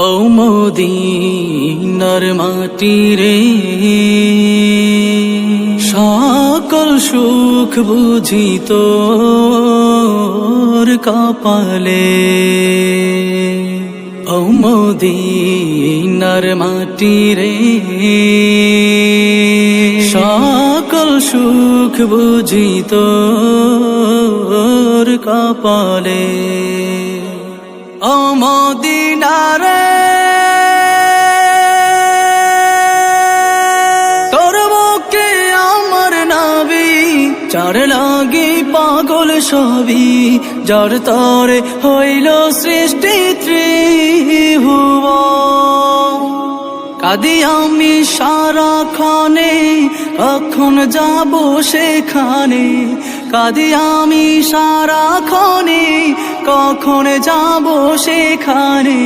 ও মদিনার মাটি রে, সকল সুখ বুঝি তোর কপালে। ও মদিনার মাটি রে, সকল সুখ বুঝি তোর কপালে। ও মদিনা রে, তোর বুকে আমার নাবি, যার লাগি পাগল সবই, যার তরে হইল সৃষ্টি ত্রিভুবন। কাঁদি আমি সারাক্ষণে, কখন যাব সেখানে। কাঁদি আমি সারাক্ষণে, কখন যাব সেখানে।